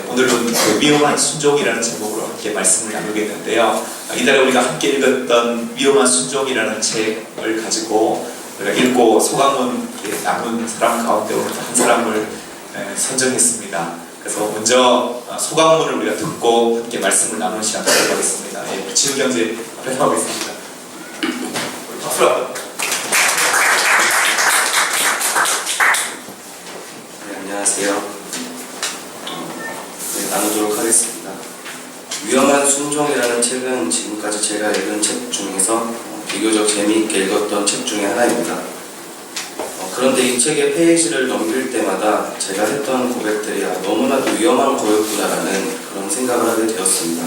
오늘은 그 위험한 순종이라는 제목으로 함께 말씀을 나누겠는데요. 이달에 우리가 함께 읽었던 위험한 순종이라는 책을 가지고 우리가 읽고 소감문 남은 사람 가운데 오늘 한 사람을 선정했습니다. 그래서 먼저 소감문을 우리가 듣고 함께 말씀을 나누는 시간 갖도록 하겠습니다. 지훈 형제 발표하겠습니다. 박수로 한번. 네, 안녕하세요. 나누도록 하겠습니다. 위험한 순종이라는 책은 지금까지 제가 읽은 책 중에서 비교적 재미있게 읽었던 책 중에 하나입니다. 그런데 이 책의 페이지를 넘길 때마다 제가 했던 고백들이 너무나도 위험한 거였구나라는 그런 생각을 하게 되었습니다.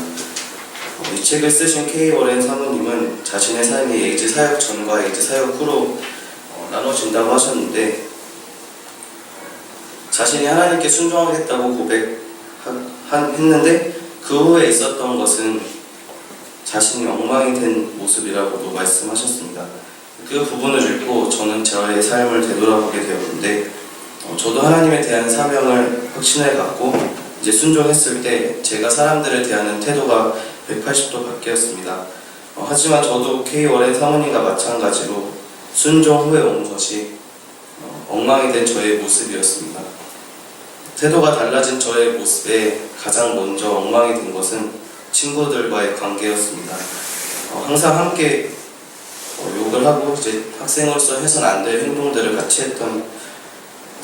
이 책을 쓰신 K 워렌 사모님은 자신의 삶이 에이즈 사역 전과 에이즈 사역 후로 나눠진다고 하셨는데, 자신이 하나님께 순종하겠다고 했는데 그 후에 있었던 것은 자신이 엉망이 된 모습이라고도 말씀하셨습니다. 그 부분을 읽고 저는 저의 삶을 되돌아보게 되었는데, 저도 하나님에 대한 사명을 확신해 갖고 이제 순종했을 때 제가 사람들을 대하는 태도가 180도 바뀌었습니다. 하지만 저도 K 워렌 사모님과 마찬가지로 순종 후에 온 것이 엉망이 된 저의 모습이었습니다. 태도가 달라진 저의 모습에 가장 먼저 엉망이 된 것은 친구들과의 관계였습니다. 항상 함께 욕을 하고 이제 학생으로서 해서는 안 될 행동들을 같이 했던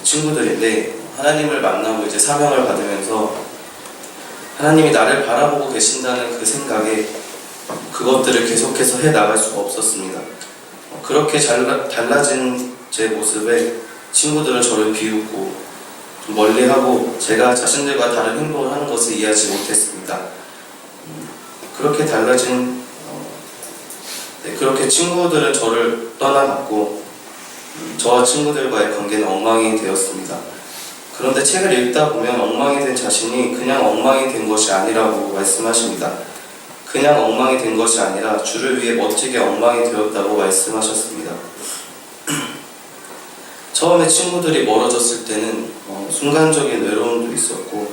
친구들인데, 하나님을 만나고 이제 사명을 받으면서 하나님이 나를 바라보고 계신다는 그 생각에 그것들을 계속해서 해 나갈 수가 없었습니다. 그렇게 달라진 제 모습에 친구들은 저를 비웃고 멀리하고 제가 자신들과 다른 행동을 하는 것을 이해하지 못했습니다. 그렇게 친구들은 저를 떠나갔고 저와 친구들과의 관계는 엉망이 되었습니다. 그런데 책을 읽다 보면 엉망이 된 자신이 그냥 엉망이 된 것이 아니라고 말씀하십니다. 그냥 엉망이 된 것이 아니라 주를 위해 멋지게 엉망이 되었다고 말씀하셨습니다. 처음에 친구들이 멀어졌을 때는 순간적인 외로움도 있었고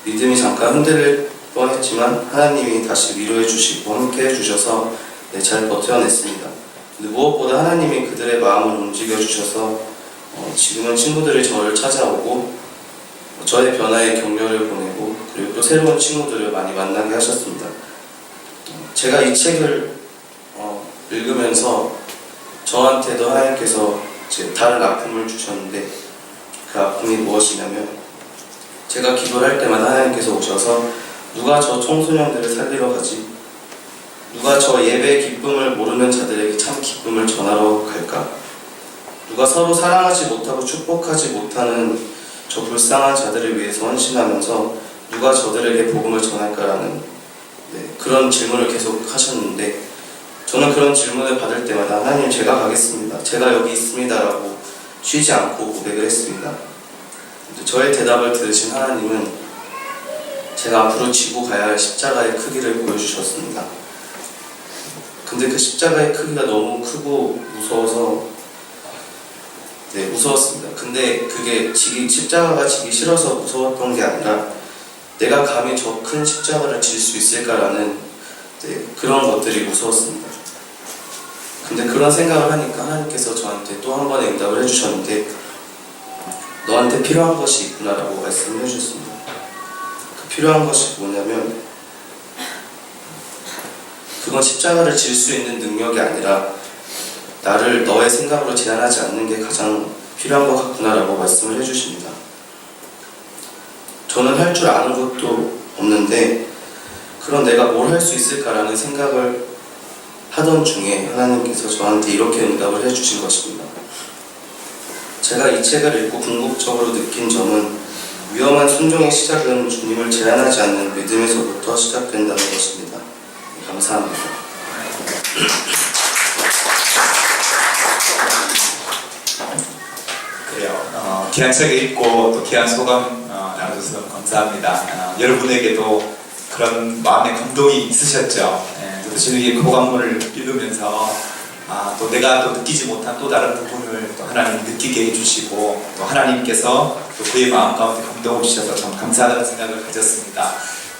믿음이 잠깐 흔들릴 뻔했지만 하나님이 다시 위로해 주시고 함께 해주셔서 잘 버텨냈습니다. 근데 무엇보다 하나님이 그들의 마음을 움직여 주셔서 지금은 친구들이 저를 찾아오고 저의 변화에 격려를 보내고 그리고 또 새로운 친구들을 많이 만나게 하셨습니다. 제가 이 책을 읽으면서 저한테도 하나님께서 다른 아픔을 주셨는데, 그 아픔이 무엇이냐면 제가 기도를 할 때마다 하나님께서 오셔서 누가 저 청소년들을 살리러 가지? 누가 저 예배의 기쁨을 모르는 자들에게 참 기쁨을 전하러 갈까? 누가 서로 사랑하지 못하고 축복하지 못하는 저 불쌍한 자들을 위해서 헌신하면서 누가 저들에게 복음을 전할까라는 그런 질문을 계속 하셨는데, 저는 그런 질문을 받을 때마다 하나님 제가 가겠습니다. 제가 여기 있습니다 라고 쉬지 않고 고백을 했습니다. 저의 대답을 들으신 하나님은 제가 앞으로 지고 가야 할 십자가의 크기를 보여주셨습니다. 근데 그 십자가의 크기가 너무 크고 무서워서 무서웠습니다. 근데 그게 십자가가 지기 싫어서 무서웠던 게 아니라 내가 감히 저 큰 십자가를 질 수 있을까라는 그런 것들이 무서웠습니다. 근데 그런 생각을 하니까 하나님께서 저한테 또 한 번의 응답을 해주셨는데, 너한테 필요한 것이 있구나라고 말씀을 해주셨습니다. 그 필요한 것이 뭐냐면 그건 십자가를 질 수 있는 능력이 아니라 나를 너의 생각으로 제한하지 않는 게 가장 필요한 것 같구나라고 말씀을 해주십니다. 저는 할 줄 아는 것도 없는데 그럼 내가 뭘 할 수 있을까라는 생각을 하던 중에 하나님께서 저한테 이렇게 응답을 해주신 것입니다. 제가 이 책을 읽고 궁극적으로 느낀 점은 위험한 순종의 시작은 주님을 제한하지 않는 믿음에서부터 시작된다는 것입니다. 감사합니다. 그래요. 귀한 책 읽고 또 귀한 소감 나눠주셔서 감사합니다. 여러분에게도 그런 마음의 감동이 있으셨죠? 저도 지금 이 소감문을 읽으면서 또 내가 또 느끼지 못한 또 다른 부분을 또 하나님 느끼게 해주시고 또 하나님께서 또 그의 마음 가운데 감동을 주셔서 참 감사하다는 생각을 가졌습니다.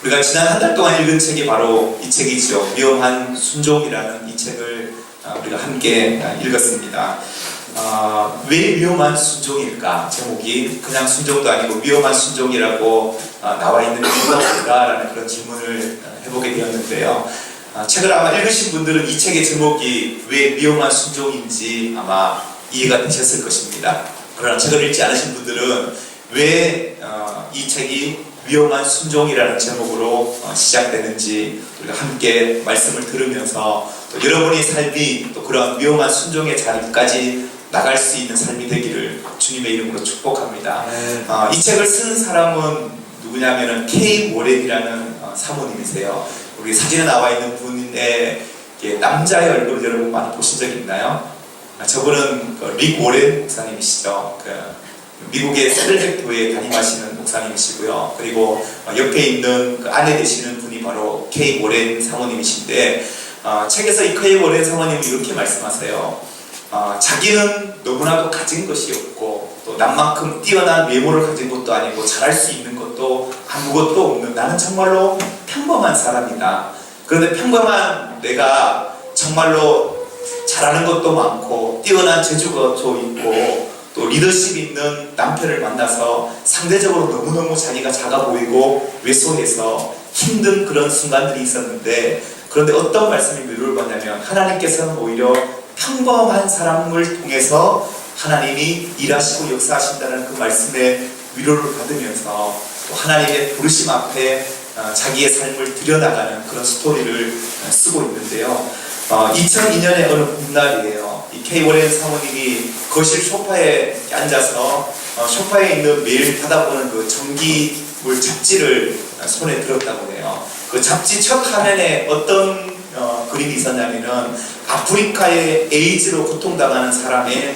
우리가 지난 한 달 동안 읽은 책이 바로 이 책이죠. 위험한 순종이라는 이 책을 우리가 함께 읽었습니다. 왜 위험한 순종일까? 제목이 그냥 순종도 아니고 위험한 순종이라고 나와 있는 이유가 뭘까라는 그런 질문을 해보게 되었는데요. 책을 아마 읽으신 분들은 이 책의 제목이 왜 위험한 순종인지 아마 이해가 되셨을 것입니다. 그러나 책을 읽지 않으신 분들은 왜 이 책이 위험한 순종이라는 제목으로 시작되는지 우리가 함께 말씀을 들으면서 또 여러분의 삶이 또 그런 위험한 순종의 자리까지 나갈 수 있는 삶이 되기를 주님의 이름으로 축복합니다. 이 책을 쓴 사람은 누구냐면은 K 워렌이라는 사모님이세요. 우리 사진에 나와 있는 분의 남자의 얼굴을 여러분 많이 보신 적 있나요? 저분은 릭 워렌 목사님이시죠. 미국의 세들백 교회에 담임하시는 목사님이시고요. 그리고 옆에 있는 그 아내 되시는 분이 바로 K 워렌 사모님이신데 책에서 이 K 워렌 사모님은 이렇게 말씀하세요. 자기는 너무나도 가진 것이 없고 또 남만큼 뛰어난 외모를 가진 것도 아니고 잘할 수 있는 것도 아무것도 없는 나는 정말로 평범한 사람이다. 그런데 평범한 내가 정말로 잘하는 것도 많고 뛰어난 재주도 있고 또 리더십 있는 남편을 만나서 상대적으로 너무너무 자기가 작아 보이고 왜소해서 힘든 그런 순간들이 있었는데 그런데 어떤 말씀이 위로를 받냐면 하나님께서는 오히려 평범한 사람을 통해서 하나님이 일하시고 역사하신다는 그 말씀에 위로를 받으면서 또 하나님의 부르심 앞에 자기의 삶을 들여나가는 그런 스토리를 쓰고 있는데요. 2002년의 어느 봄날이에요. 이 K 워렌 사모님이 거실 소파에 앉아서 소파에 있는 매일 받아보는 그 전기물 잡지를 손에 들었다고 해요. 그 잡지 첫 화면에 어떤 그림이 있었냐면은 아프리카의 에이즈로 고통당하는 사람의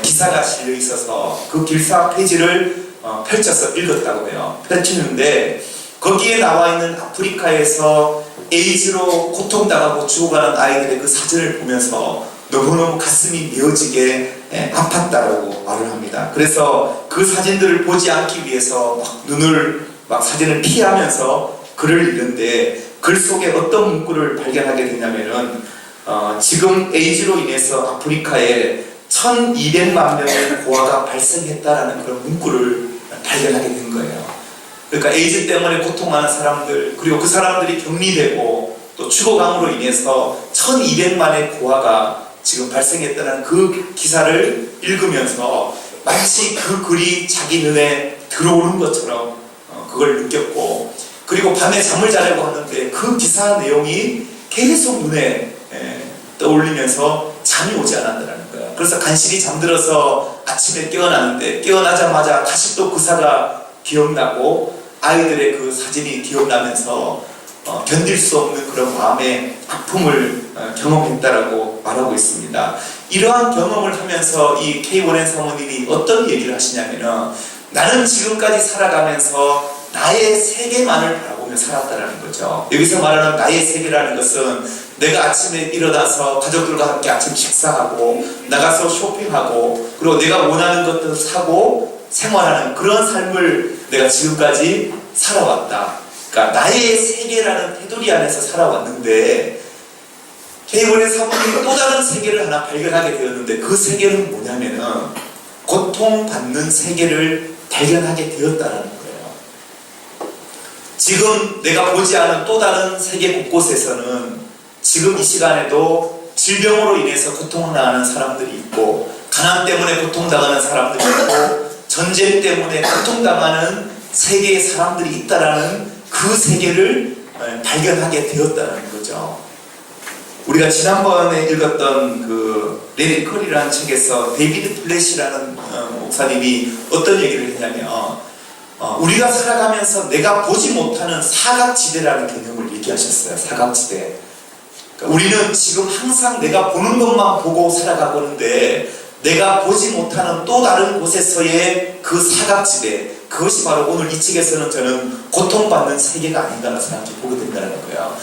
기사가 실려 있어서 그 기사 페이지를 펼쳐서 읽었다고 해요. 펼치는데 거기에 나와 있는 아프리카에서 에이즈로 고통당하고 죽어가는 아이들의 그 사진을 보면서 너무너무 가슴이 메어지게 아팠다라고 말을 합니다. 그래서 그 사진들을 보지 않기 위해서 사진을 피하면서 글을 읽는데 글 속에 어떤 문구를 발견하게 되냐면은 지금 에이즈로 인해서 아프리카에 1200만 명의 고아가 발생했다라는 그런 문구를 발견하게 된 거예요. 그러니까 에이즈 때문에 고통하는 사람들 그리고 그 사람들이 격리되고 또 죽어감으로 인해서 1200만의 고아가 지금 발생했다는 그 기사를 읽으면서 마치 그 글이 자기 눈에 들어오는 것처럼 그걸 느꼈고 그리고 밤에 잠을 자려고 하는데 그 기사 내용이 계속 눈에 떠올리면서 잠이 오지 않았다는 거예요. 그래서 간신히 잠들어서 아침에 깨어나는데 깨어나자마자 다시 또 기사가 기억나고 아이들의 그 사진이 기억나면서 견딜 수 없는 그런 마음의 아픔을 경험했다라고 말하고 있습니다. 이러한 경험을 하면서 이 K 워렌 사모님이 어떤 얘기를 하시냐면은 나는 지금까지 살아가면서 나의 세계만을 바라보며 살았다는 거죠. 여기서 말하는 나의 세계라는 것은 내가 아침에 일어나서 가족들과 함께 아침 식사하고 나가서 쇼핑하고 그리고 내가 원하는 것들을 사고 생활하는 그런 삶을 내가 지금까지 살아왔다. 그러니까 나의 세계라는 테두리 안에서 살아왔는데 K 워렌 사모님이 또 다른 세계를 하나 발견하게 되었는데 그 세계는 뭐냐면은 고통받는 세계를 발견하게 되었다는 거예요. 지금 내가 보지 않은 또 다른 세계 곳곳에서는 지금 이 시간에도 질병으로 인해서 고통당하는 사람들이 있고 가난 때문에 고통당하는 사람들이 있고 전쟁 때문에 고통당하는 세계의 사람들이 있다라는 그 세계를 발견하게 되었다는 거죠. 우리가 지난번에 읽었던 그 레디 컬이라는 책에서 데이비드 플래시라는 목사님이 어떤 얘기를 했냐면 우리가 살아가면서 내가 보지 못하는 사각지대라는 개념을 얘기하셨어요. 사각지대. 그러니까 우리는 지금 항상 내가 보는 것만 보고 살아가고는데 내가 보지 못하는 또 다른 곳에서의 그 사각지대, 그것이 바로 오늘 이 책에서는 저는 고통받는 세계가 아닌가라는 생각이 보게 된다는 거예요.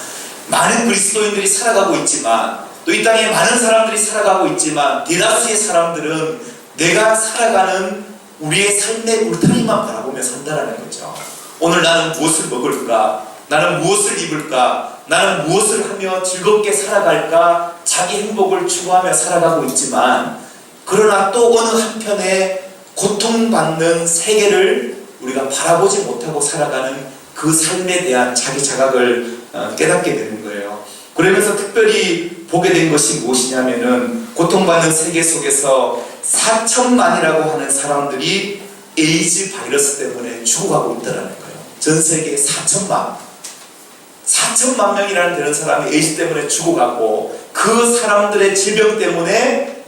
많은 그리스도인들이 살아가고 있지만 또 또 이 땅에 많은 사람들이 살아가고 있지만 대다수의 사람들은 내가 살아가는 우리의 삶의 울타리만 바라보며 산다라는 거죠. 오늘 나는 무엇을 먹을까? 나는 무엇을 입을까? 나는 무엇을 하며 즐겁게 살아갈까? 자기 행복을 추구하며 살아가고 있지만, 그러나 또 어느 한편에 고통받는 세계를 우리가 바라보지 못하고 살아가는 그 삶에 대한 자기 자각을 깨닫게 되는 거예요. 그러면서 특별히 보게 된 것이 무엇이냐면은, 고통받는 세계 속에서 4천만이라고 하는 사람들이 에이즈 바이러스 때문에 죽어가고 있다는 거예요. 전 세계에 4천만 명이라는 되는 사람이 에이즈 때문에 죽어가고, 그 사람들의 질병 때문에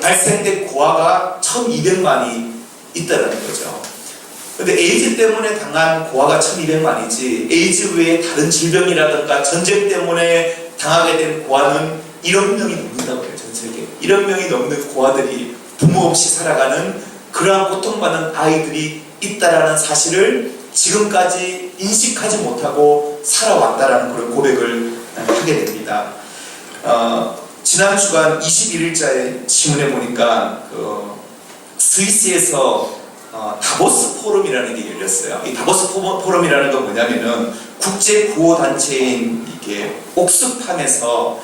발생된 고아가 1200만이 있다는 거죠. 근데 에이즈 때문에 당한 고아가 1200만이지, 에이즈 외에 다른 질병이라든가 전쟁 때문에 당하게 된 고아는 1억 명이 넘는다고 해요. 전 세계 1억 명이 넘는 고아들이 부모 없이 살아가는 그러한 고통받는 아이들이 있다라는 사실을 지금까지 인식하지 못하고 살아왔다라는 그런 고백을 하게 됩니다. 지난 주간 21일자의 신문에 보니까 스위스에서 다보스 포럼이라는 게 열렸어요. 이 다보스 포럼이라는 건 뭐냐면은 국제 구호 단체인 이게 옥스팜에서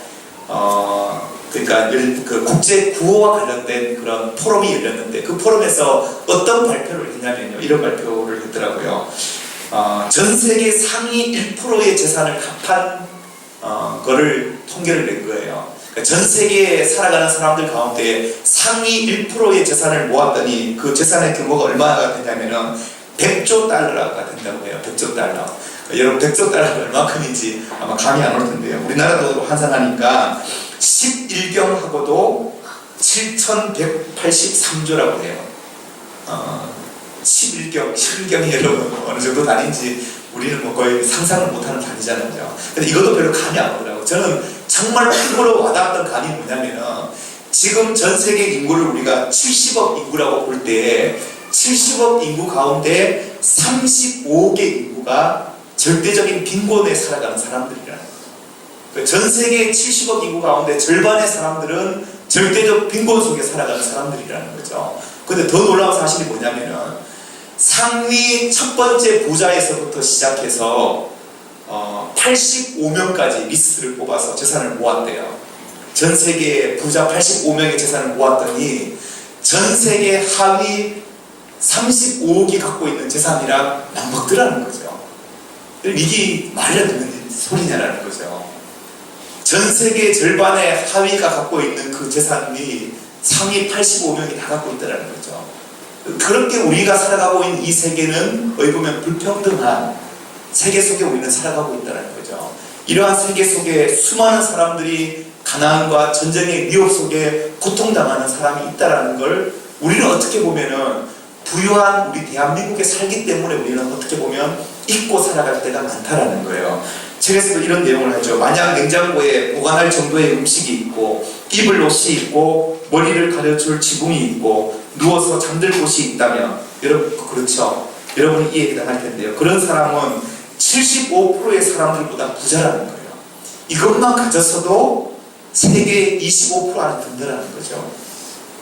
그러니까 그 국제 구호와 관련된 그런 포럼이 열렸는데, 그 포럼에서 어떤 발표를 했냐면요, 이런 발표를 했더라고요. 전 세계 상위 1%의 재산을 합한 거를 통계를 낸 거예요. 그러니까 전 세계에 살아가는 사람들 가운데 상위 1%의 재산을 모았더니 그 재산의 규모가 얼마가 되냐면은 100조 달러가 된다고 해요. 100조 달러. 여러분 100조 달러가 얼마큼인지 아마 감이 안 올 텐데요. 우리나라도 환산하니까 11경하고도 7,183조라고 해요. 11경이 여러분 어느 정도 단위인지 우리는 뭐 거의 상상을 못하는 단위잖아요. 근데 이것도 별로 감이 안 오더라고요. 저는 정말 피부로 와닿았던 감이 뭐냐면은, 지금 전 세계 인구를 우리가 70억 인구라고 볼 때 70억 인구 가운데 35억의 인구가 절대적인 빈곤에 살아가는 사람들이라는 거예요. 전 세계 70억 인구 가운데 절반의 사람들은 절대적 빈곤 속에 살아가는 사람들이라는 거죠. 근데 더 놀라운 사실이 뭐냐면은, 상위 첫 번째 부자에서부터 시작해서 85명까지 리스트를 뽑아서 재산을 모았대요. 전 세계 부자 85명의 재산을 모았더니 전 세계 하위 35억이 갖고 있는 재산이랑 맞먹더라는 거죠. 이게 말이 안 되는 소리냐라는 거죠. 전 세계 절반의 하위가 갖고 있는 그 재산이 상위 85명이 다 갖고 있다는 거죠. 그렇게 우리가 살아가고 있는 이 세계는 어찌 보면 불평등한 세계 속에 우리는 살아가고 있다는 거죠. 이러한 세계 속에 수많은 사람들이 가난과 전쟁의 위협 속에 고통당하는 사람이 있다는 걸 우리는 어떻게 보면은 부유한 우리 대한민국에 살기 때문에 우리는 어떻게 보면 잊고 살아갈 때가 많다라는 거예요. 책에서도 이런 내용을 하죠. 만약 냉장고에 보관할 정도의 음식이 있고, 입을 옷이 있고, 머리를 가려줄 지붕이 있고, 누워서 잠들 곳이 있다면, 여러분 그렇죠? 여러분이 이해에 해당할 텐데요. 그런 사람은 75%의 사람들보다 부자라는 거예요. 이것만 가졌어도 세계 25% 안에 든다는 거죠.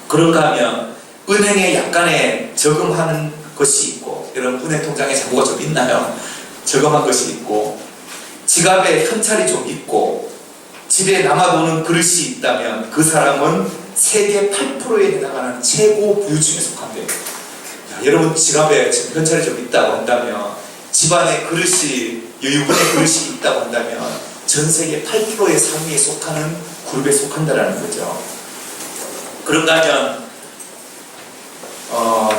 그런가 하면 은행에 약간의 저금하는 것이 있고, 여러분 은행 통장에 잔고가 좀 있나요? 저금한 것이 있고, 지갑에 현찰이 좀 있고, 집에 남아도는 그릇이 있다면 그 사람은 세계 8%에 해당하는 최고 부유층에 속한대요. 여러분 지갑에 지금 현찰이 좀 있다고 한다면, 집안에 그릇이, 여유분의 그릇이 있다고 한다면 전 세계 8%의 상위에 속하는 그룹에 속한다라는 거죠. 그런가 하면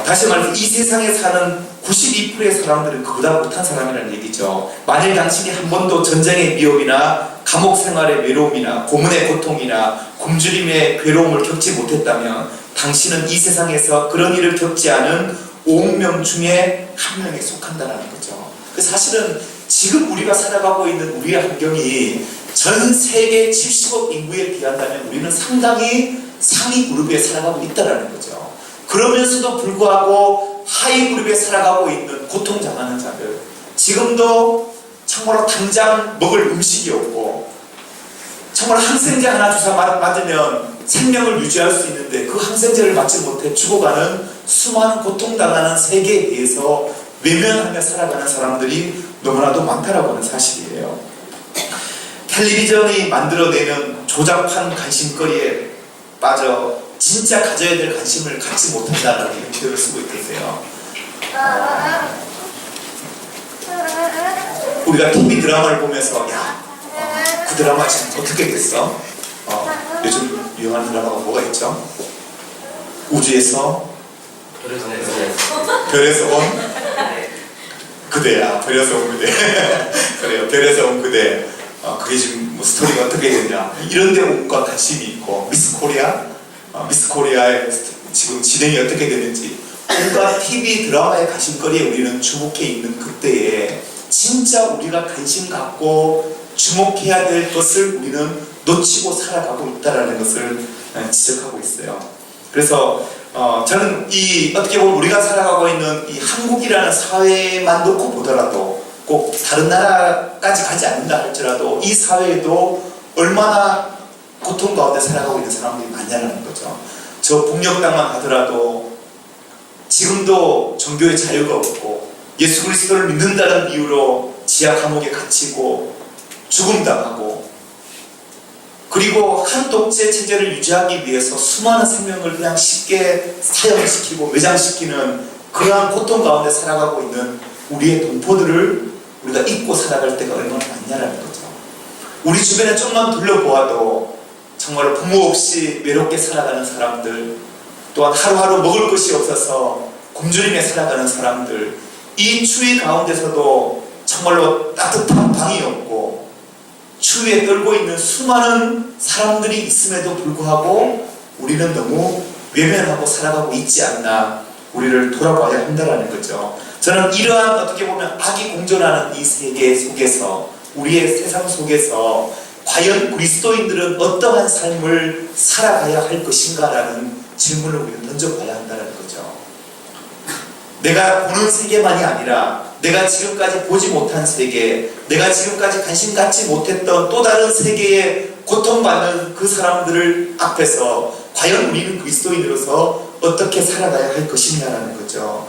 다시 말해서 이 세상에 사는 92%의 사람들은 그보다 못한 사람이라는 얘기죠. 만일 당신이 한 번도 전쟁의 위협이나 감옥 생활의 외로움이나 고문의 고통이나 굶주림의 괴로움을 겪지 못했다면 당신은 이 세상에서 그런 일을 겪지 않은 5억 명 중에 한 명에 속한다는 거죠. 사실은 지금 우리가 살아가고 있는 우리의 환경이 전 세계 70억 인구에 비한다면 우리는 상당히 상위 그룹에 살아가고 있다는 거죠. 그러면서도 불구하고 하위 그룹에 살아가고 있는 고통당하는 자들, 지금도 참고로 당장 먹을 음식이 없고 정말 항생제 하나 주사 맞으면 생명을 유지할 수 있는데 그 항생제를 맞지 못해 죽어가는 수많은 고통당하는 세계에 대해서 외면하며 살아가는 사람들이 너무나도 많다라고 하는 사실이에요. 텔레비전이 만들어내는 조잡한 관심거리에 빠져 진짜 가져야 될 관심을 갖지 못한다는 이런 표현을 쓰고 있던데요. 우리가 TV 드라마를 보면서 그 드라마 지금 어떻게 됐어? 요즘 유명한 드라마가 뭐가 있죠? 우주에서 별에서 온 그대야. 별에서 온 그대. 그래요. 별에서 온 그대. 그게 지금 뭐 스토리가 어떻게 되냐. 이런 데 온갖 관심이 있고, 미스 코리아의 지금 진행이 어떻게 되는지 온갖 TV 드라마의 관심거리에 우리는 주목해 있는 그때에 진짜 우리가 관심 갖고 주목해야 될 것을 우리는 놓치고 살아가고 있다는 것을 지적하고 있어요. 그래서 저는 어떻게 보면 우리가 살아가고 있는 이 한국이라는 사회만 놓고 보더라도 꼭 다른 나라까지 가지 않는다 할지라도 이 사회에도 얼마나 고통 가운데 살아가고 있는 사람들이 많냐는 거죠. 저 북녘 땅만 하더라도 지금도 종교의 자유가 없고 예수 그리스도를 믿는다는 이유로 지하 감옥에 갇히고 죽음당하고 그리고 한 독재 체제를 유지하기 위해서 수많은 생명을 그냥 쉽게 사형시키고 매장시키는 그러한 고통 가운데 살아가고 있는 우리의 동포들을 우리가 잊고 살아갈 때가 얼마나 많냐라는 거죠. 우리 주변에 좀만 둘러보아도 정말 부모 없이 외롭게 살아가는 사람들, 또한 하루하루 먹을 것이 없어서 굶주림에 살아가는 사람들, 이 추위 가운데서도 정말로 따뜻한 방이 없고 추위에 떨고 있는 수많은 사람들이 있음에도 불구하고 우리는 너무 외면하고 살아가고 있지 않나, 우리를 돌아봐야 한다는 거죠. 저는 이러한 어떻게 보면 악이 공존하는 이 세계 속에서, 우리의 세상 속에서 과연 그리스도인들은 어떠한 삶을 살아가야 할 것인가라는 질문을 우리는 던져봐야 한다는 거죠. 내가 보는 세계만이 아니라 내가 지금까지 보지 못한 세계, 내가 지금까지 관심 갖지 못했던 또 다른 세계에 고통받는 그 사람들을 앞에서 과연 우리는 그리스도인으로서 어떻게 살아가야 할 것이냐라는 거죠.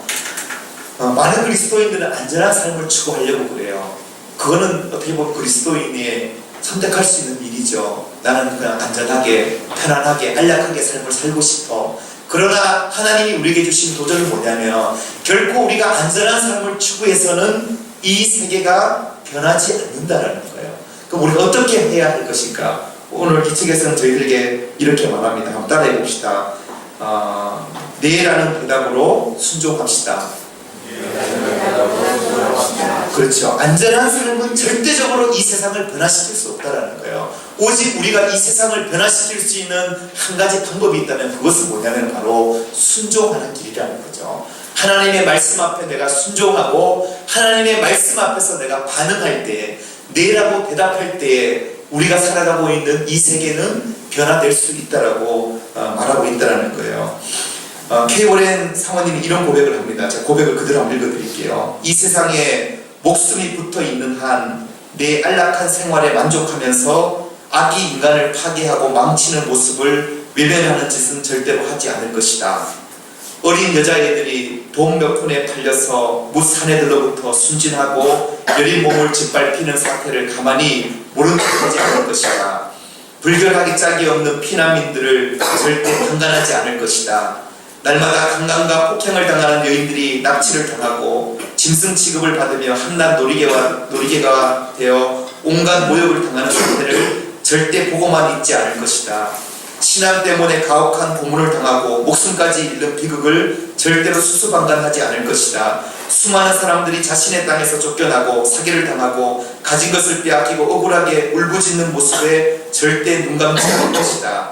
많은 그리스도인들은 안전한 삶을 추구하려고 그래요. 그거는 어떻게 보면 그리스도인이 선택할 수 있는 일이죠. 나는 그냥 안전하게, 편안하게, 안락하게 삶을 살고 싶어. 그러나 하나님이 우리에게 주신 도전이 뭐냐면 결코 우리가 안전한 삶을 추구해서는 이 세계가 변하지 않는다라는 거예요. 그럼 우리가 어떻게 해야 할 것인가? 오늘 이 책에서는 저희들에게 이렇게 말합니다. 한번 따라해 봅시다. 네라는 대답으로 순종합시다. 그렇죠. 안전한 삶은 절대적으로 이 세상을 변화시킬 수 없다는 거예요. 오직 우리가 이 세상을 변화시킬 수 있는 한 가지 방법이 있다면 그것은 뭐냐면 바로 순종하는 길이라는 거죠. 하나님의 말씀 앞에 내가 순종하고 하나님의 말씀 앞에서 내가 반응할 때, 네라고 대답할 때에 우리가 살아가고 있는 이 세계는 변화될 수 있다라고 말하고 있다는 거예요. K.오렌 사모님이 이런 고백을 합니다. 제가 고백을 그대로 한번 읽어드릴게요. 이 세상에 목숨이 붙어있는 한 내 안락한 생활에 만족하면서 악이 인간을 파괴하고 망치는 모습을 외면하는 짓은 절대로 하지 않을 것이다. 어린 여자애들이 돈 몇 푼에 팔려서 무사내들로부터 순진하고 여린 몸을 짓밟히는 사태를 가만히 모른 척하지 않을 것이다. 불결하기 짝이 없는 피난민들을 절대 강간하지 않을 것이다. 날마다 강간과 폭행을 당하는 여인들이 납치를 당하고 짐승 취급을 받으며 한낱 놀이개가 되어 온갖 모욕을 당하는 사태를 절대 보고만 있지 않을 것이다. 신앙 때문에 가혹한 고문을 당하고 목숨까지 잃는 비극을 절대로 수수방관하지 않을 것이다. 수많은 사람들이 자신의 땅에서 쫓겨나고 사기를 당하고 가진 것을 빼앗기고 억울하게 울부짖는 모습에 절대 눈 감지 않을 것이다.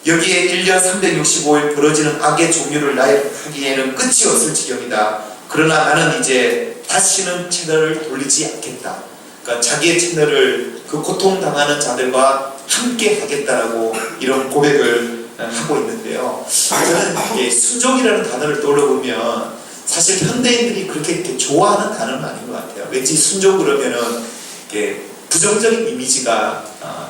여기에 1년 365일 벌어지는 악의 종류를 나열하기에는 끝이 없을 지경이다. 그러나 나는 이제 다시는 채널을 돌리지 않겠다. 그러니까 자기의 채널을 그 고통당하는 자들과 함께 하겠다라고 이런 고백을 하고 있는데요. 저는 순종이라는 단어를 떠올려보면 사실 현대인들이 그렇게 좋아하는 단어는 아닌 것 같아요. 왠지 순종 그러면은 부정적인 이미지가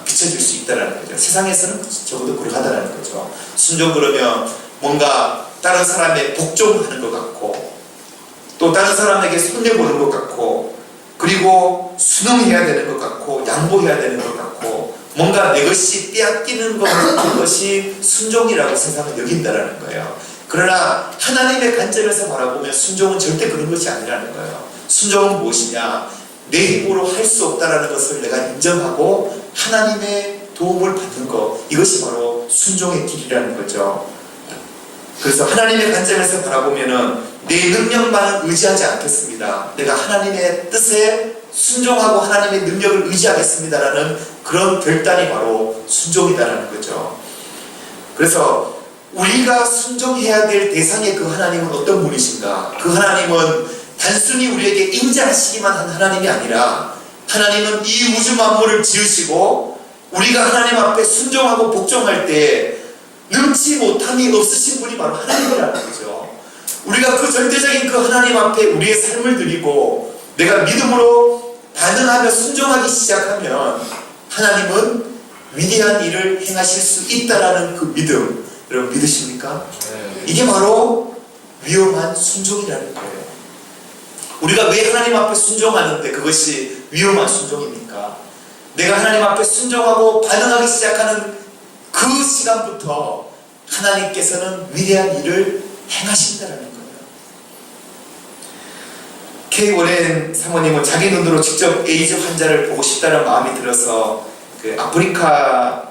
비춰질 수 있다는 거죠. 세상에서는 적어도 그러하다는 거죠. 순종 그러면 뭔가 다른 사람의 복종하는 것 같고 또 다른 사람에게 손해보는 것 같고 그리고 순응해야 되는 것 같고 양보해야 되는 것 같고 뭔가 내 것이 빼앗기는 것 같은 것이 순종이라고 세상은 여긴다는 거예요. 그러나 하나님의 관점에서 바라보면 순종은 절대 그런 것이 아니라는 거예요. 순종은 무엇이냐? 내 힘으로 할 수 없다는 것을 내가 인정하고 하나님의 도움을 받는 것, 이것이 바로 순종의 길이라는 거죠. 그래서 하나님의 관점에서 바라보면은 내 능력만은 의지하지 않겠습니다. 내가 하나님의 뜻에 순종하고 하나님의 능력을 의지하겠습니다라는 그런 결단이 바로 순종이다라는 거죠. 그래서 우리가 순종해야 될 대상의 그 하나님은 어떤 분이신가? 그 하나님은 단순히 우리에게 인자하시기만 한 하나님이 아니라 하나님은 이 우주 만물을 지으시고 우리가 하나님 앞에 순종하고 복종할 때 능치 못함이 없으신 분이 바로 하나님이라는 거죠. 우리가 그 절대적인 그 하나님 앞에 우리의 삶을 드리고 내가 믿음으로 반응하며 순종하기 시작하면 하나님은 위대한 일을 행하실 수 있다라는 그 믿음, 여러분 믿으십니까? 이게 바로 위험한 순종이라는 거예요. 우리가 왜 하나님 앞에 순종하는데 그것이 위험한 순종입니까? 내가 하나님 앞에 순종하고 반응하기 시작하는 그 시간부터 하나님께서는 위대한 일을 행하신다는 거예요. K 워렌 사모님은 자기 눈으로 직접 에이즈 환자를 보고 싶다는 마음이 들어서 그 아프리카에서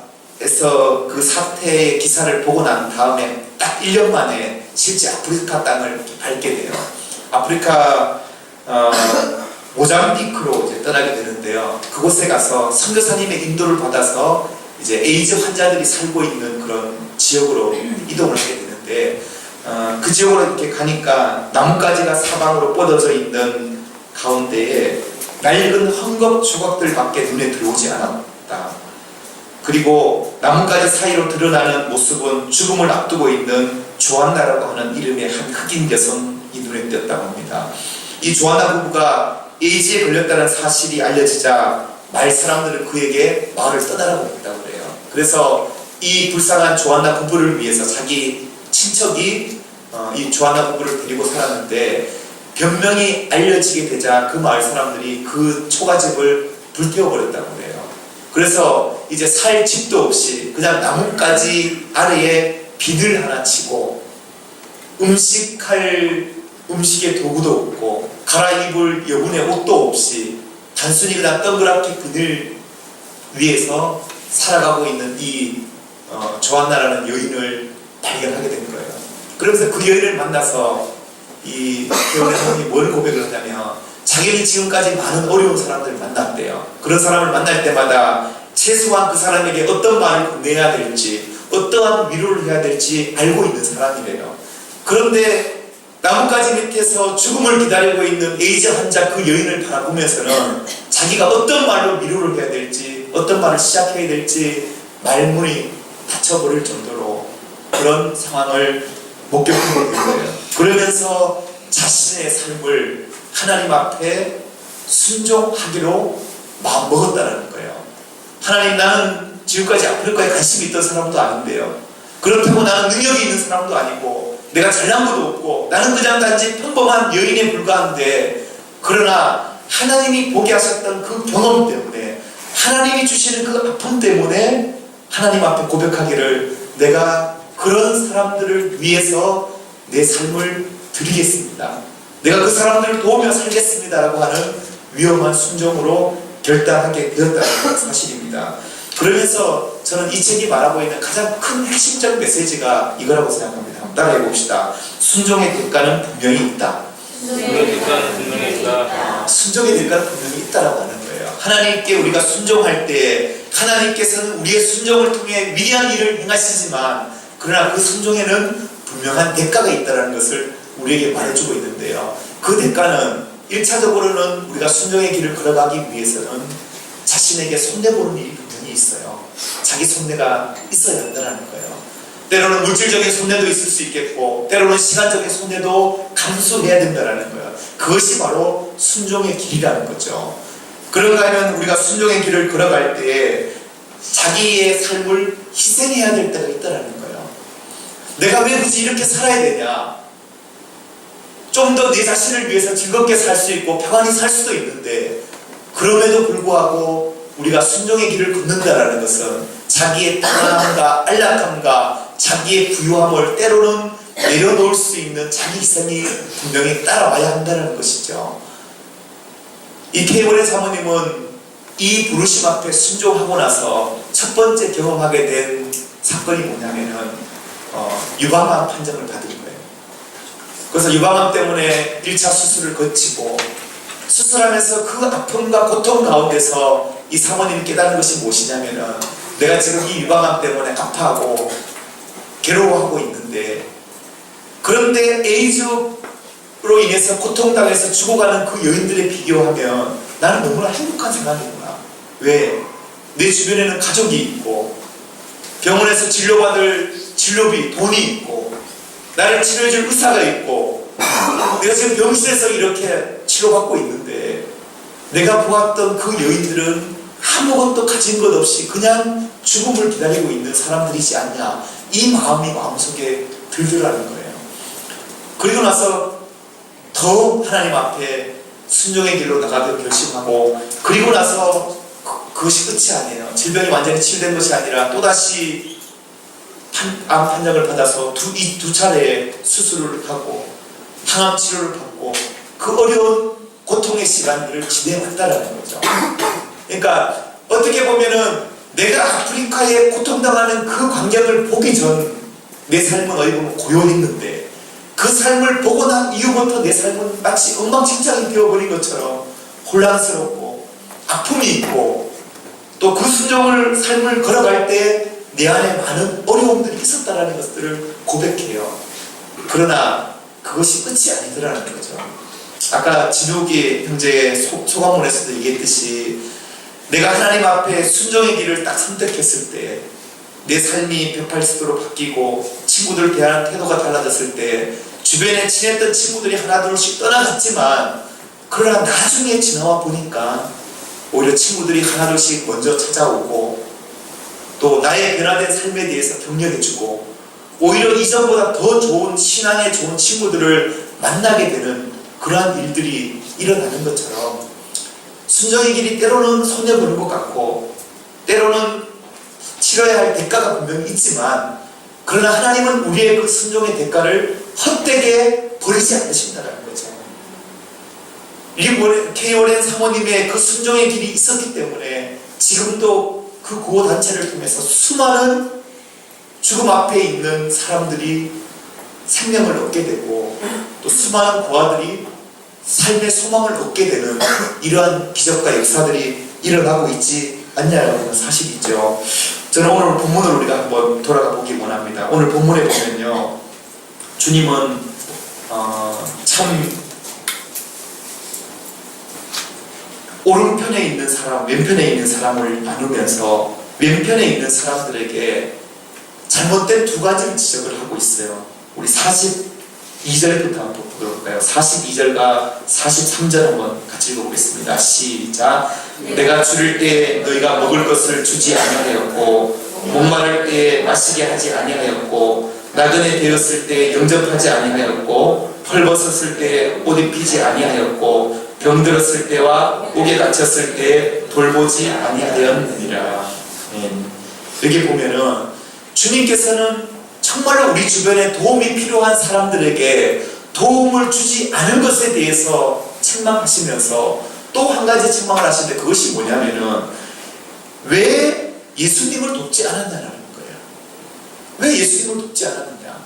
그 사태의 기사를 보고 난 다음에 딱 1년 만에 실제 아프리카 땅을 밟게 돼요. 아프리카 모잠비크로 이제 떠나게 되는데요. 그곳에 가서 선교사님의 인도를 받아서 이제 에이즈 환자들이 살고 있는 그런 지역으로 이동을 하게 되는데 그 지역으로 이렇게 가니까 나뭇가지가 사방으로 뻗어져 있는 가운데에 낡은 헝겊 조각들밖에 눈에 들어오지 않았다. 그리고 나뭇가지 사이로 드러나는 모습은 죽음을 앞두고 있는 조안나라고 하는 이름의 한 흑인 여성이 눈에 띄었다고 합니다. 이 조안나 부부가 에이즈에 걸렸다는 사실이 알려지자 마을 사람들은 그에게 마을을 떠나라고 했다고 그래요. 그래서 이 불쌍한 조안나 부부를 위해서 자기 친척이 이 조안나 부부를 데리고 살았는데 변명이 알려지게 되자 그 마을 사람들이 그 초가집을 불태워버렸다고 그래요. 그래서 이제 살 집도 없이 그냥 나뭇가지 아래에 비늘 하나 치고 음식의 도구도 없고 갈아입을 여분의 옷도 없이 단순히 그냥 동그랗게 그늘 위에서 살아가고 있는 이 조안나라는 여인을 발견하게 된 거예요. 그러면서 그 여인을 만나서 이 배우의 사람이 뭘 고백을 하냐면 자기는 지금까지 많은 어려운 사람들을 만났대요. 그런 사람을 만날 때마다 최소한 그 사람에게 어떤 말을 건네야 될지 어떠한 위로를 해야 될지 알고 있는 사람이래요. 그런데 나뭇가지 밑에서 죽음을 기다리고 있는 에이즈 환자 그 여인을 바라보면서는 자기가 어떤 말로 위로를 해야 될지 어떤 말을 시작해야 될지 말문이 닫혀버릴 정도로 그런 상황을 목격하게 된 거예요. 그러면서 자신의 삶을 하나님 앞에 순종하기로 마음먹었다는 거예요. 하나님, 나는 지금까지 아프리카에 관심이 있던 사람도 아닌데요. 그렇다고 나는 능력이 있는 사람도 아니고 내가 잘난 것도 없고 나는 그냥 단지 평범한 여인에 불과한데 그러나 하나님이 보게 하셨던 그 경험 때문에 하나님이 주시는 그 아픔 때문에 하나님 앞에 고백하기를 내가 그런 사람들을 위해서 내 삶을 드리겠습니다. 내가 그 사람들을 도우며 살겠습니다라고 하는 위험한 순종으로 결단하게 되었다는 사실입니다. 그러면서 저는 이 책이 말하고 있는 가장 큰 핵심적 메시지가 이거라고 생각합니다. 한번 따라해 봅시다. 순종의 대가는 분명히 있다. 순종의 대가는 분명히 있다. 순종의 대가는 분명히 있다라고 하는 거예요. 하나님께 우리가 순종할 때 하나님께서는 우리의 순종을 통해 위대한 일을 행하시지만 그러나 그 순종에는 분명한 대가가 있다는 것을 우리에게 말해주고 있는데요. 그 대가는 1차적으로는 우리가 순종의 길을 걸어가기 위해서는 자신에게 손대보는 일이 분명히 있어요. 자기 손대가 있어야 한다는 거예요. 때로는 물질적인 손대도 있을 수 있겠고 때로는 시간적인 손대도 감수해야 된다는 거예요. 그것이 바로 순종의 길이라는 거죠. 그런가 하면 우리가 순종의 길을 걸어갈 때에 자기의 삶을 희생해야 될 때가 있다는 거예요. 내가 왜 굳이 이렇게 살아야 되냐? 좀 더 내 자신을 위해서 즐겁게 살 수 있고 평안히 살 수도 있는데, 그럼에도 불구하고 우리가 순종의 길을 걷는다라는 것은 자기의 당함과 안락함과 자기의 부유함을 때로는 내려놓을 수 있는 자기 희생이 분명히 따라와야 한다는 것이죠. 이 케이블의 사모님은 이 부르심 앞에 순종하고 나서 첫 번째 경험하게 된 사건이 뭐냐면은 유방암 판정을 받은 거예요. 그래서 유방암 때문에 1차 수술을 거치고 수술하면서 그 아픔과 고통 가운데서 이 사모님이 깨달은 것이 무엇이냐면은, 내가 지금 이 유방암 때문에 아파하고 괴로워하고 있는데, 그런데 에이즈로 인해서 고통당해서 죽어가는 그 여인들에 비교하면 나는 너무나 행복한 사람이구나. 왜? 내 주변에는 가족이 있고 병원에서 진료받을 진료비, 돈이 있고 나를 치료해줄 의사가 있고 내가 지금 병실에서 이렇게 치료받고 있는데, 내가 보았던 그 여인들은 아무것도 가진 것 없이 그냥 죽음을 기다리고 있는 사람들이지 않냐, 이 마음이 마음속에 들더라는 거예요. 그리고 나서 더 하나님 앞에 순종의 길로 나가기로 결심하고, 그리고 나서 그것이 끝이 아니에요. 질병이 완전히 치유된 것이 아니라 또다시 암 판정을 받아서 이 두 차례의 수술을 하고 항암 치료를 받고 그 어려운 고통의 시간들을 지내왔다라는 거죠. 그러니까 어떻게 보면은 내가 아프리카에 고통당하는 그 광경을 보기 전 내 삶은 어디 보면 고요했는데, 그 삶을 보고 난 이후부터 내 삶은 마치 엉망진창이 되어버린 것처럼 혼란스럽고 아픔이 있고, 또 그 삶을 걸어갈 때 내 안에 많은 어려움들이 있었다는 것들을 고백해요. 그러나 그것이 끝이 아니더라는 거죠. 아까 진욱이 형제의 소감문에서도 얘기했듯이, 내가 하나님 앞에 순종의 길을 딱 선택했을 때 내 삶이 180도로 바뀌고 친구들 대하는 태도가 달라졌을 때, 주변에 친했던 친구들이 하나둘씩 떠나갔지만 그러나 나중에 지나와 보니까 오히려 친구들이 하나둘씩 먼저 찾아오고 또 나의 변화된 삶에 대해서 격려해주고, 오히려 이전보다 더 좋은 신앙에 좋은 친구들을 만나게 되는 그러한 일들이 일어나는 것처럼, 순종의 길이 때로는 손해보는 것 같고 때로는 치러야 할 대가가 분명히 있지만, 그러나 하나님은 우리의 그 순종의 대가를 헛되게 버리지 않으신다는 거죠. 케이오렌 사모님의 그 순종의 길이 있었기 때문에 지금도 그 구호단체를 통해서 수많은 죽음 앞에 있는 사람들이 생명을 얻게 되고, 또 수많은 고아들이 삶의 소망을 얻게 되는 이러한 기적과 역사들이 일어나고 있지 않냐는 사실이죠. 저는 오늘 본문을 우리가 한번 돌아가 보기 원합니다. 오늘 본문에 보면요, 주님은 참 오른편에 있는 사람, 왼편에 있는 사람을 나누면서 왼편에 있는 사람들에게 잘못된 두 가지를 지적을 하고 있어요. 우리 42절부터 한번 볼까요? 42절과 43절 한번 같이 읽어보겠습니다. 시작. 내가 줄일 때 너희가 먹을 것을 주지 아니하였고, 목마를 때 마시게 하지 아니하였고, 나그네 되었을 때 영접하지 아니하였고, 헐벗었을 때 옷 입히지 아니하였고, 병들었을 때와 옥에 갇혔을 때 돌보지 아니하였느니라. 여기 보면은 주님께서는 정말로 우리 주변에 도움이 필요한 사람들에게 도움을 주지 않은 것에 대해서 책망하시면서 또 한 가지 책망을 하시는데, 그것이 뭐냐면은 왜 예수님을 돕지 않았냐는 거예요. 왜 예수님을 돕지 않았느냐?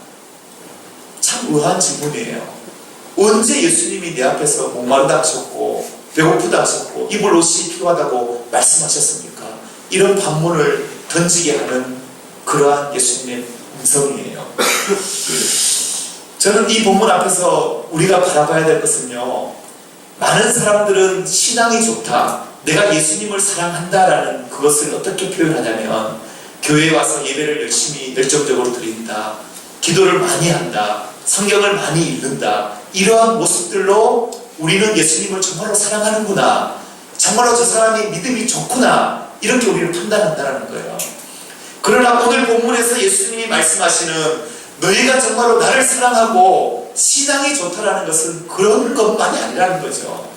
참 의아한 질문이에요. 언제 예수님이 내 앞에서 목마르다 하셨고 배고프다 하셨고 입을 옷이 필요하다고 말씀하셨습니까? 이런 반문을 던지게 하는 그러한 예수님의 음성이에요. 저는 이 본문 앞에서 우리가 바라봐야 될 것은요, 많은 사람들은 신앙이 좋다, 내가 예수님을 사랑한다라는 그것을 어떻게 표현하냐면, 교회에 와서 예배를 열심히 열정적으로 드린다, 기도를 많이 한다, 성경을 많이 읽는다, 이러한 모습들로 우리는 예수님을 정말로 사랑하는구나, 정말로 저 사람이 믿음이 좋구나, 이렇게 우리를 판단한다는 거예요. 그러나 오늘 본문에서 예수님이 말씀하시는 너희가 정말로 나를 사랑하고 신앙이 좋다라는 것은 그런 것만이 아니라는 거죠.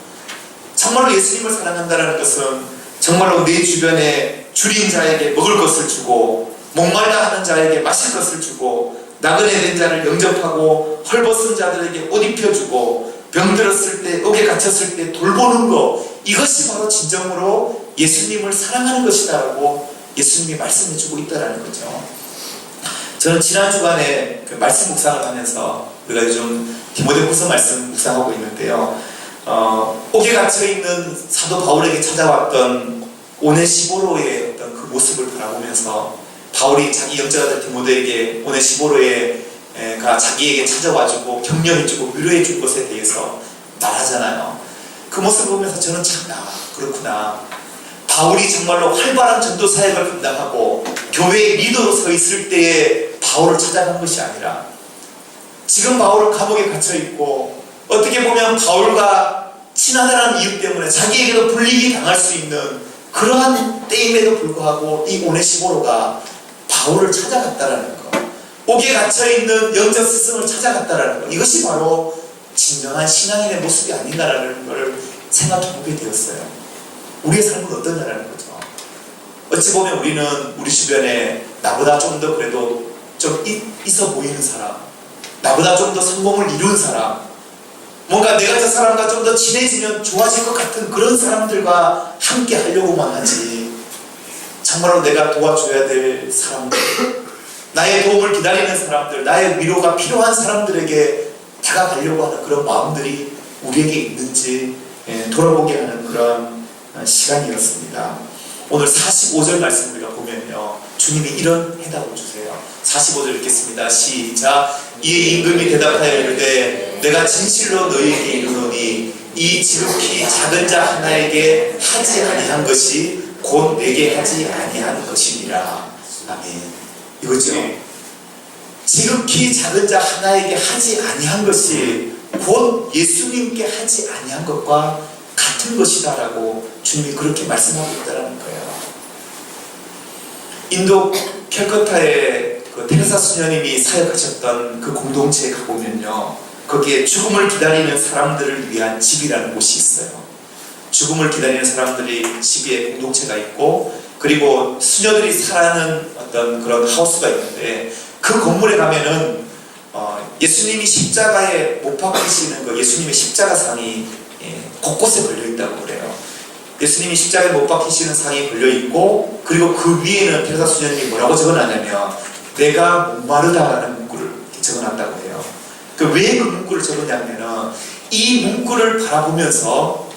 정말로 예수님을 사랑한다는 것은 정말로 내 주변에 줄인 자에게 먹을 것을 주고 목말라 하는 자에게 마실 것을 주고 나그네 된 자를 영접하고 헐벗은 자들에게 옷 입혀주고 병들었을 때 옥에 갇혔을 때 돌보는 것, 이것이 바로 진정으로 예수님을 사랑하는 것이다라고 예수님이 말씀해주고 있다는 거죠. 저는 지난 주간에 그 말씀 묵상을 하면서 우리가 요즘 디모데후서 말씀 묵상하고 있는데요. 옥에 갇혀있는 사도 바울에게 찾아왔던 오네시보로의 어떤 그 모습을 바라보면서 바울이 자기 영적아들 디모데에게 오네시보로가 자기에게 찾아와주고 격려해주고 위로해준 것에 대해서 말하잖아요. 그 모습을 보면서 저는 참 그렇구나. 바울이 정말로 활발한 전도 사역을 감당하고 교회의 리더로 서 있을 때에 바울을 찾아간 것이 아니라 지금 바울은 감옥에 갇혀있고 어떻게 보면 바울과 친하다는 이유 때문에 자기에게도 불리기 당할 수 있는 그러한 때임에도 불구하고 이 오네시보로가 바울을 찾아갔다라는 것, 옥에 갇혀있는 영적 스승을 찾아갔다라는 것, 이것이 바로 진정한 신앙인의 모습이 아닌가라는 걸 생각해보게 되었어요. 우리의 삶은 어떠냐라는 거죠. 어찌 보면 우리는 우리 주변에 나보다 좀 더 그래도 좀 있어 보이는 사람, 나보다 좀 더 성공을 이룬 사람, 뭔가 내가 저 사람과 좀 더 친해지면 좋아질 것 같은 그런 사람들과 함께 하려고만 하지, 정말로 내가 도와줘야 될 사람들, 나의 도움을 기다리는 사람들, 나의 위로가 필요한 사람들에게 다가가려고 하는 그런 마음들이 우리에게 있는지 돌아보게 하는 그런 시간이었습니다. 오늘 45절 말씀 우리가 보면요, 주님이 이런 해답을 주세요. 45절 읽겠습니다. 시작. 이에 임금이 대답하여 이르되 내가 진실로 너희에게 이르노니 이 지극히 작은 자 하나에게 하지 아니한 것이 곧 내게 하지 아니한 것이니라. 아멘. 이거죠. 지극히 작은 자 하나에게 하지 아니한 것이 곧 예수님께 하지 아니한 것과 같은 것이다라고 주님이 그렇게 말씀하고 있다는 거예요. 인도 캘커타에 그 테레사 수녀님이 사역하셨던 그 공동체에 가보면요, 거기에 죽음을 기다리는 사람들을 위한 집이라는 곳이 있어요. 죽음을 기다리는 사람들이 집에 공동체가 있고, 그리고 수녀들이 살아가는 어떤 그런 하우스가 있는데, 그 건물에 가면은 예수님이 십자가에 못 박히시는 그 예수님의 십자가상이 곳곳에 걸려있다고 그래요. 예수님이 십자가에 못 박히시는 상이 걸려있고, 그리고 그 위에는 테레사 수녀님이 뭐라고 적어놨냐면 내가 목마르다라는 문구를 적어놨다고 해요. 왜 그 문구를 적었냐면은 이 문구를 바라보면서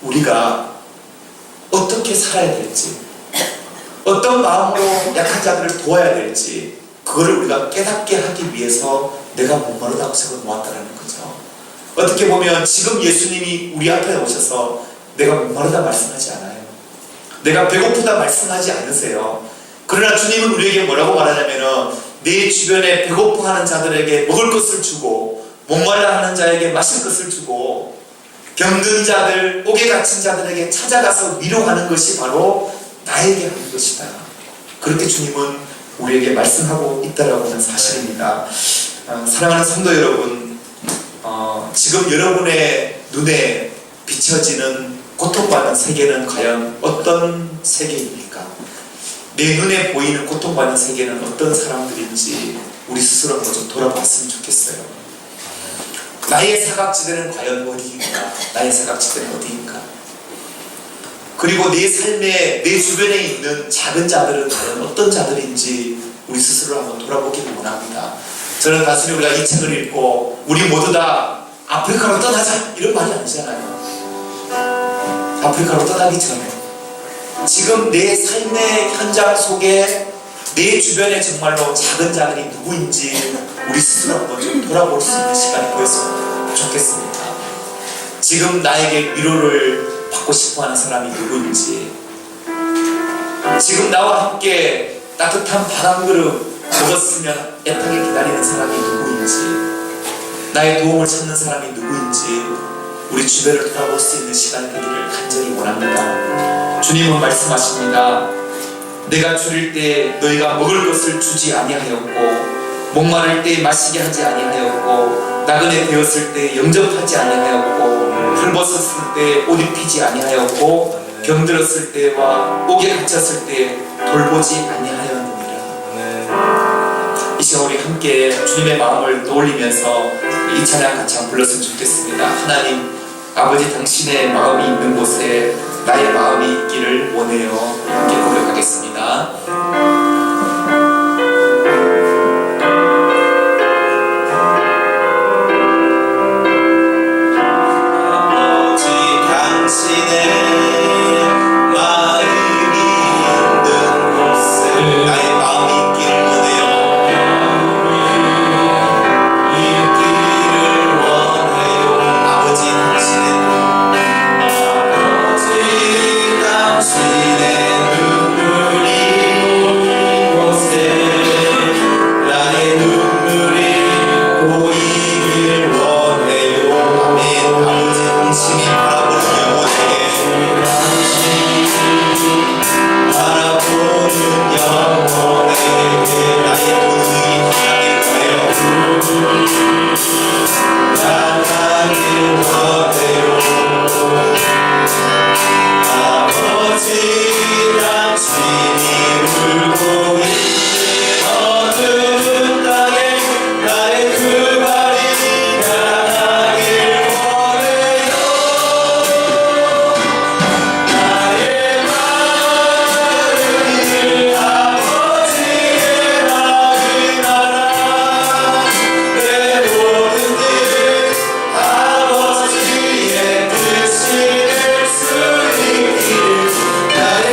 우리가 어떻게 살아야 될지, 어떤 마음으로 약한 자들을 도와야 될지, 그거를 우리가 깨닫게 하기 위해서 내가 목마르다고 적어 놓았다는 거죠. 어떻게 보면 지금 예수님이 우리 앞에 오셔서 내가 목마르다 말씀하지 않아요. 내가 배고프다 말씀하지 않으세요. 그러나 주님은 우리에게 뭐라고 말하냐면은 내 주변에 배고파하는 자들에게 먹을 것을 주고 목말라 하는 자에게 마실 것을 주고 병든 자들, 옥에 갇힌 자들에게 찾아가서 위로하는 것이 바로 나에게 하는 것이다. 그렇게 주님은 우리에게 말씀하고 있다라고 하는 사실입니다. 사랑하는 성도 여러분, 지금 여러분의 눈에 비춰지는 고통받는 세계는 과연 어떤 세계입니까? 내 눈에 보이는 고통받는 세계는 어떤 사람들인지 우리 스스로 한번 좀 돌아봤으면 좋겠어요. 나의 사각지대는 과연 어디인가? 나의 사각지대는 어디인가? 그리고 내 삶에, 내 주변에 있는 작은 자들은 과연 어떤 자들인지 우리 스스로 한번 돌아보기를 원합니다. 저는 단순히 우리가 이 책을 읽고 우리 모두 다 아프리카로 떠나자 이런 말이 아니잖아요. 아프리카로 떠나기 전에 지금 내 삶의 현장 속에 내 주변에 정말로 작은 자들이 누구인지 우리 스스로 한번 좀 돌아볼 수 있는 시간이 보였으면 좋겠습니다. 지금 나에게 위로를 받고 싶어하는 사람이 누구인지, 지금 나와 함께 따뜻한 밥 한 그릇 먹었으면 애타게 기다리는 사람이 누구인지, 나의 도움을 찾는 사람이 누구인지 우리 주변을 돌아볼 수 있는 시간이 되기를 간절히 원합니다. 주님은 말씀하십니다. 내가 줄일 때 너희가 먹을 것을 주지 아니하였고 목마를 때 마시게 하지 아니하였고 나그네 되었을 때 영접하지 아니하였고 헐벗었을 때 옷 입히지 아니하였고 병들었을 때와 옥에 갇혔을 때 돌보지 아니하였느니라. 이 시간 우리 함께 주님의 마음을 떠올리면서 이 찬양 같이 한번 불렀으면 좋겠습니다. 하나님 아버지, 당신의 마음이 있는 곳에 나의 마음이 있기를 원해요. 함께 고백하겠습니다. 아버지, 당신의 마음이 있는 곳에 나의 마음이 있기를 원해요. 있기를 원해요. 아버지, 당신의 눈물이 곳에 나의 눈물이 보이길 원해요. 아멘. 아버지, 당신이 바라보는 영혼에게 나의 눈물이 향하길 원해요. 아버지, 당신이 울고 있는 어두운 땅에 나의 그 발이 향하길 원해요. 나의 마음을 아버지의 마음을 알아. 내 모든 일 아버지의 뜻이 될 수 있기를 나의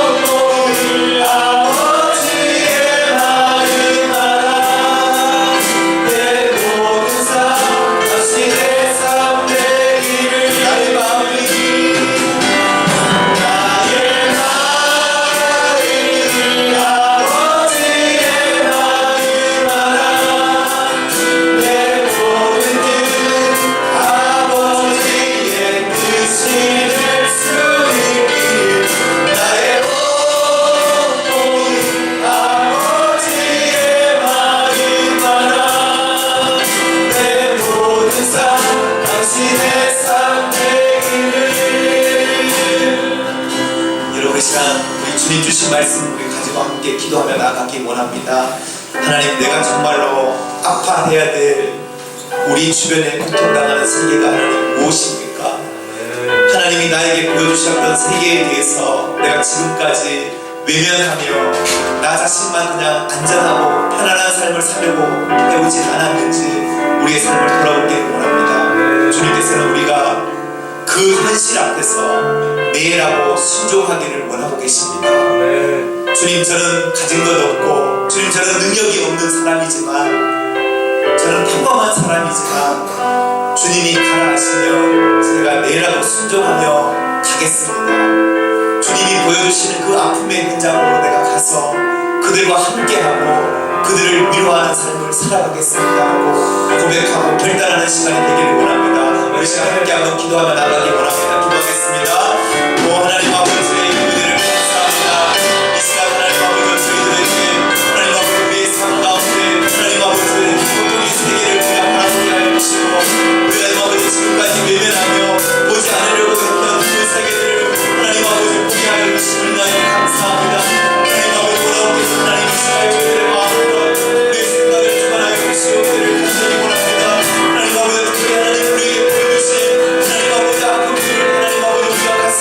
온몸을 아버지의 마음을 알아. 내 모든 삶 당신의 삶 되기를 나의 마음이 아버지의 마음을 알아. 내 모든 길 아버지의 뜻이 될 수 있기를 나의 온몸을 아버지의 마음을 알아. 내 모든 삶 당신의 삶 되기를. 여러분, 이 시간 우리 주님 주신 말씀 우리 가지고 함께 기도하며 나아가기 원합니다. 하나님, 내가 정말로 아파해야 될 우리 주변에 고통당하는 세계가 하나님 무엇입니까? 하나님이 나에게 보여주셨던 세계에 대해서 내가 지금까지 외면하며 나 자신만 그냥 안전하고 편안한 삶을 살려고 해오지 않았는지 우리의 삶을 돌아보기를 원합니다. 주님께서는 우리가 그 현실 앞에서 내라고 순종하기를 원하고 계십니다. 주님, 저는 가진 것 없고 주님, 저는 능력이 없는 사람이지만 저는 평범한 사람이지만 주님이 가라 하시면 제가 내라고 순종하며 가겠습니다. 주님이 보여주시는 그 아픔의 현장으로 내가 가서 그들과 함께하고 그들을 위로하는 삶을 살아가겠습니다 하고 고백하고 결단하는 시간이 되기를 원합니다. 우리 시간 함께 한번 기도하며 나가기 원합니다. 기도하겠습니다. 오 하나님 아버지, 우리들을 감사합니다. 이 시간 하나님 아버지, 저희들에게 하나님 아버지 우리의 삶 가운데 하나님 아버지 고통의 세계를 그냥 바라보게 하여 주시고 우리 하나님 아버지 지금까지 외면하며 보지 않으려고 했던 그 세계들을 하나님 아버지 보게 하여 주시는 하나님 감사합니다. 하나님 아버지 돌아오께서 하나님 이 시간 우리들의 마음으로 우리의 생각을 주관하여 주시옵기를 간절히 원합니다. 하나님 아버지 특별히 하나님 우리에게 보여주신 하나님 아버지 아픔들을 하나님 아버지 우리가 가슴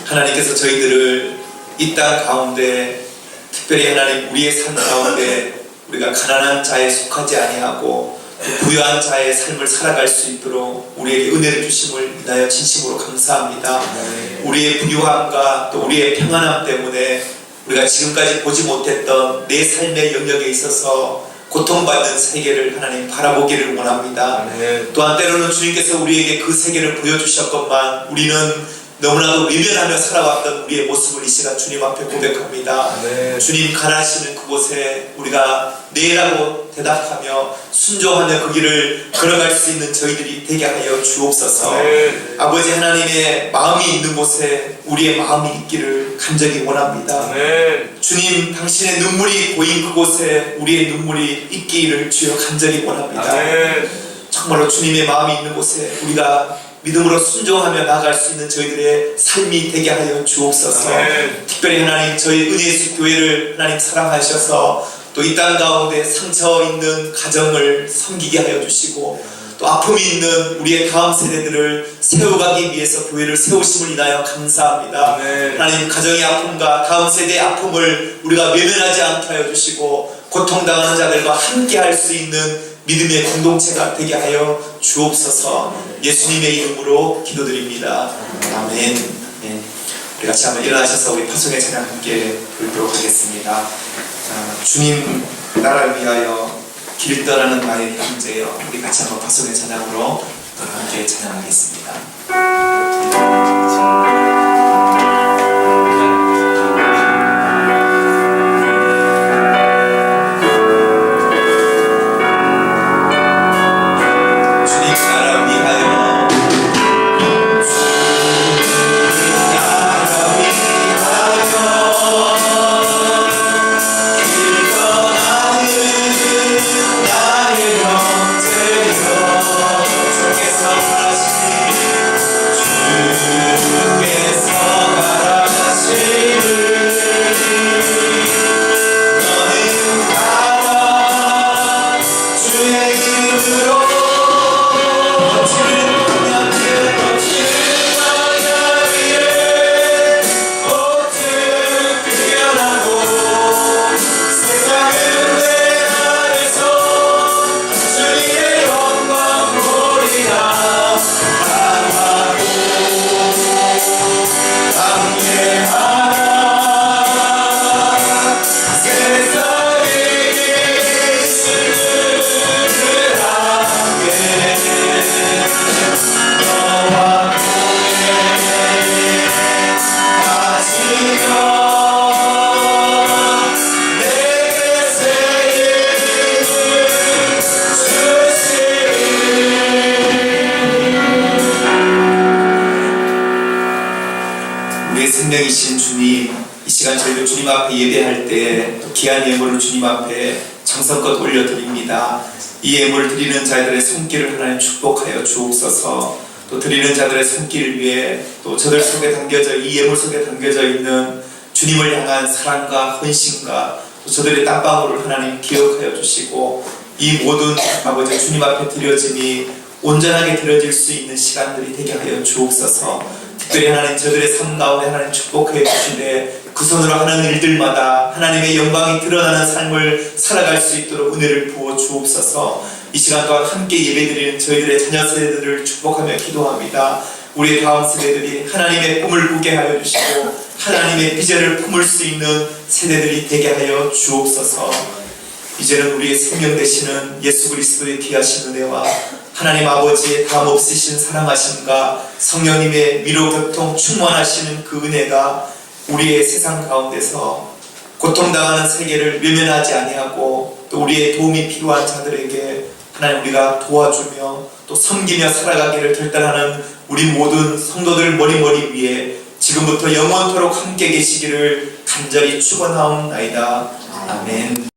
하나님께서 저희들을 이 땅 가운데, 특별히 하나님 우리의 삶 가운데 우리가 가난한 자에 속하지 아니하고 부유한 자의 삶을 살아갈 수 있도록 우리에게 은혜를 주심을 인하여 진심으로 감사합니다. 우리의 부유함과 또 우리의 평안함 때문에 우리가 지금까지 보지 못했던 내 삶의 영역에 있어서 고통받는 세계를 하나님 바라보기를 원합니다. 또한 때로는 주님께서 우리에게 그 세계를 보여주셨건만 우리는 너무나도 외면하며 살아왔던 우리의 모습을 이 시간 주님 앞에 고백합니다. 주님 가라하시는 그곳에 우리가 네라고 대답하며 순종하며 그 길을 걸어갈 수 있는 저희들이 되게 하여 주옵소서. 아버지 하나님의 마음이 있는 곳에 우리의 마음이 있기를 간절히 원합니다. 주님 당신의 눈물이 보인 그곳에 우리의 눈물이 있기를 주여 간절히 원합니다. 정말로 주님의 마음이 있는 곳에 우리가 믿음으로 순종하며 나아갈 수 있는 저희들의 삶이 되게 하여 주옵소서. 특별히 하나님 저희 은혜의 교회를 하나님 사랑하셔서 또 이 땅 가운데 상처 있는 가정을 섬기게 하여 주시고 또 아픔이 있는 우리의 다음 세대들을 세워가기 위해서 교회를 세우심을 인하여 감사합니다. 하나님 가정의 아픔과 다음 세대의 아픔을 우리가 외면하지 않게 하여 주시고 고통당하는 자들과 함께 할 수 있는 믿음의 공동체가 되게 하여 주옵소서. 예수님의 이름으로 기도드립니다. 아멘. 우리 같이 한번 일어나셔서 우리 파송의 찬양 함께 부르도록 하겠습니다. 주님 나라를 위하여 길 떠나는 나의 형제여. 우리 같이 한번 파송의 찬양으로 함께 찬양하겠습니다. 생명이신 주님, 이 시간 저희도 주님 앞에 예배할 때 귀한 예물을 주님 앞에 정성껏 올려드립니다. 이 예물을 드리는 자들의 손길을 하나님 축복하여 주옵소서. 또 드리는 자들의 손길을 위해 또 저들 속에 담겨져 이 예물 속에 담겨져 있는 주님을 향한 사랑과 헌신과 또 저들의 땀방울을 하나님 기억하여 주시고 이 모든 아버지 주님 앞에 드려짐이 온전하게 드려질 수 있는 시간들이 되게 하여 주옵소서. 특별히 하나님 저들의 삶 가운데 하나님 축복해 주시되 그 손으로 하는 일들마다 하나님의 영광이 드러나는 삶을 살아갈 수 있도록 은혜를 부어 주옵소서. 이 시간 동안 함께 예배드리는 저희들의 자녀 세대들을 축복하며 기도합니다. 우리의 다음 세대들이 하나님의 꿈을 꾸게 하여 주시고 하나님의 비전을 품을 수 있는 세대들이 되게 하여 주옵소서. 이제는 우리의 생명 되시는 예수 그리스도의 귀하신 은혜와 하나님 아버지의 다음 없으신 사랑하심과 성령님의 위로 교통 충만하시는 그 은혜가 우리의 세상 가운데서 고통당하는 세계를 외면하지 아니하고 또 우리의 도움이 필요한 자들에게 하나님 우리가 도와주며 또 섬기며 살아가기를 결단하는 우리 모든 성도들 머리머리 위에 지금부터 영원토록 함께 계시기를 간절히 축원하옵나이다. 아멘.